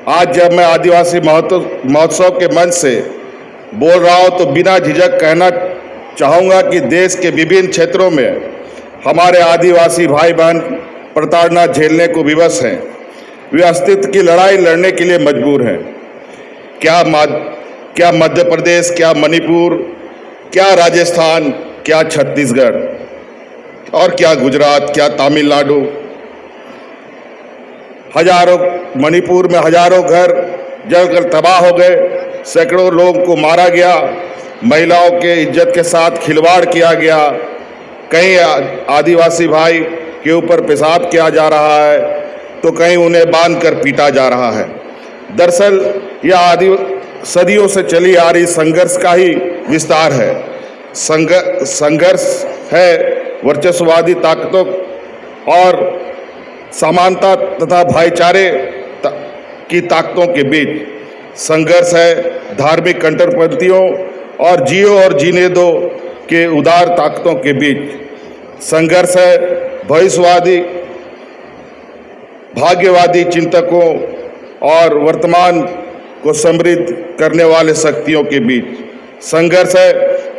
आज जब मैं आदिवासी महोत्सव के मंच से बोल रहा हूं तो बिना झिझक कहना चाहूँगा कि देश के विभिन्न क्षेत्रों में हमारे आदिवासी भाई बहन प्रताड़ना झेलने को विवश हैं। वे अस्तित्व की लड़ाई लड़ने के लिए मजबूर हैं। क्या मध्य प्रदेश, क्या मणिपुर, क्या राजस्थान, क्या छत्तीसगढ़ और क्या गुजरात, क्या तमिलनाडु। मणिपुर में हजारों घर जलकर तबाह हो गए, सैकड़ों लोगों को मारा गया, महिलाओं के इज्जत के साथ खिलवाड़ किया गया, कहीं आदिवासी भाई के ऊपर पेशाब किया जा रहा है तो कहीं उन्हें बांधकर पीटा जा रहा है। दरअसल यह सदियों से चली आ रही संघर्ष का ही विस्तार है। संघर्ष है वर्चस्ववादी ताकतों और समानता तथा भाईचारे की ताकतों के बीच। संघर्ष है धार्मिक कट्टरपंथियों और जियो और जीने दो के उदार ताकतों के बीच। संघर्ष है भविष्यवादी भाग्यवादी चिंतकों और वर्तमान को समृद्ध करने वाले शक्तियों के बीच। संघर्ष है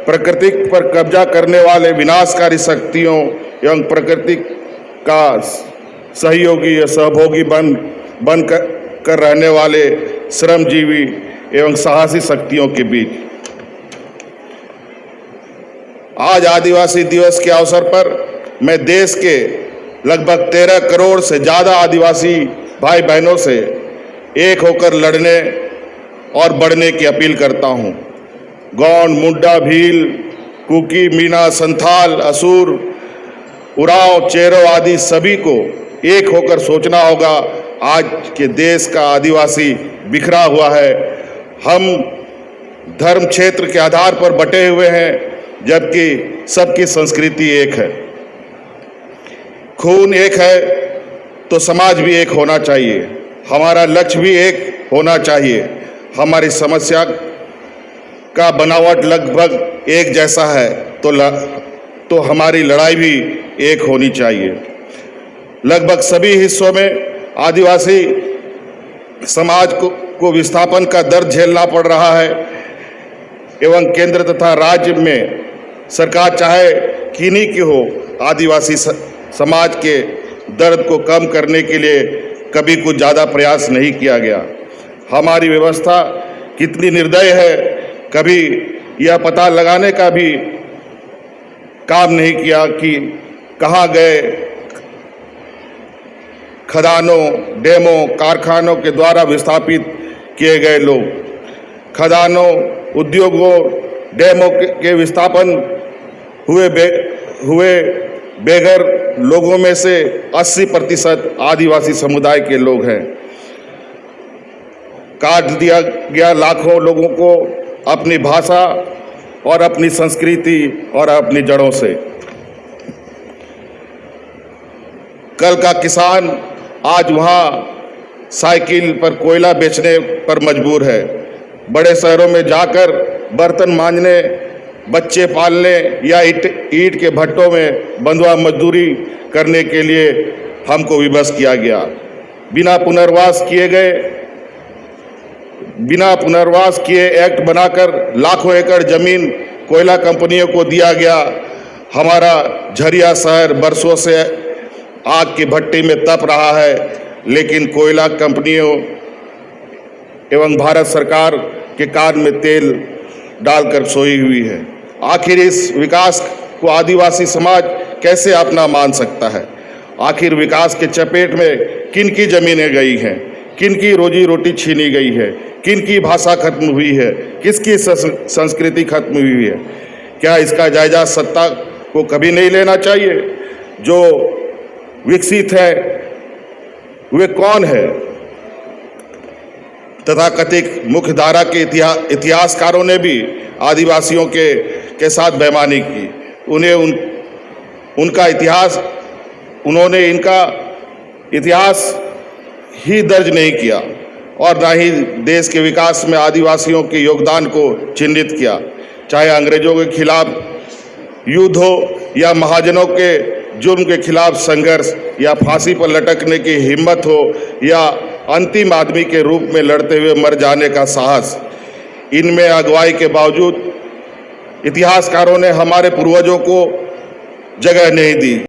प्रकृति पर कब्जा करने वाले विनाशकारी शक्तियों एवं प्रकृति का सहयोगी या सहभोगी बन कर रहने वाले श्रमजीवी एवं साहसी शक्तियों के बीच। आज आदिवासी दिवस के अवसर पर मैं देश के लगभग 13 करोड़ से ज़्यादा आदिवासी भाई बहनों से एक होकर लड़ने और बढ़ने की अपील करता हूँ। गौंड, मुंडा, भील, कुकी, मीना, संथाल, असुर, उरांव, चेरो आदि सभी को एक होकर सोचना होगा। आज के देश का आदिवासी बिखरा हुआ है। हम धर्म क्षेत्र के आधार पर बटे हुए हैं, जबकि सबकी संस्कृति एक है। खून एक है तो समाज भी एक होना चाहिए। हमारा लक्ष्य भी एक होना चाहिए। हमारी समस्या का बनावट लगभग एक जैसा है तो हमारी लड़ाई भी एक होनी चाहिए। लगभग सभी हिस्सों में आदिवासी समाज को विस्थापन का दर्द झेलना पड़ रहा है एवं केंद्र तथा राज्य में सरकार चाहे किन्हीं की हो, आदिवासी समाज के दर्द को कम करने के लिए कभी कुछ ज़्यादा प्रयास नहीं किया गया। हमारी व्यवस्था कितनी निर्दयी है, कभी यह पता लगाने का भी काम नहीं किया कि कहाँ गए खदानों, डैमों, कारखानों के द्वारा विस्थापित किए गए लोग। खदानों, उद्योगों, डैमों के विस्थापन हुए बेघर लोगों में से 80% आदिवासी समुदाय के लोग हैं। काट दिया गया लाखों लोगों को अपनी भाषा और अपनी संस्कृति और अपनी जड़ों से। कल का किसान आज वहाँ साइकिल पर कोयला बेचने पर मजबूर है। बड़े शहरों में जाकर बर्तन मांजने, बच्चे पालने या ईंट के भट्टों में बंधुआ मजदूरी करने के लिए हमको विवश किया गया। बिना पुनर्वास किए एक्ट बनाकर लाखों एकड़ जमीन कोयला कंपनियों को दिया गया। हमारा झरिया शहर बरसों से आग की भट्टी में तप रहा है, लेकिन कोयला कंपनियों एवं भारत सरकार के कान में तेल डालकर सोई हुई है। आखिर इस विकास को आदिवासी समाज कैसे अपना मान सकता है? आखिर विकास के चपेट में किन की जमीनें गई हैं, किन की रोजी रोटी छीनी गई है, किन की भाषा खत्म हुई है, किसकी संस्कृति खत्म हुई है? क्या इसका जायजा सत्ता को कभी नहीं लेना चाहिए? जो विकसित है वे कौन है? तथाकथित मुख्य धारा के इतिहासकारों ने भी आदिवासियों के साथ बेईमानी की। उन्होंने इनका इतिहास ही दर्ज नहीं किया और ना ही देश के विकास में आदिवासियों के योगदान को चिन्हित किया। चाहे अंग्रेजों के खिलाफ युद्ध हो या महाजनों के जुर्म के खिलाफ संघर्ष या फांसी पर लटकने की हिम्मत हो या अंतिम आदमी के रूप में लड़ते हुए मर जाने का साहस, इनमें अगुवाई के बावजूद इतिहासकारों ने हमारे पूर्वजों को जगह नहीं दी।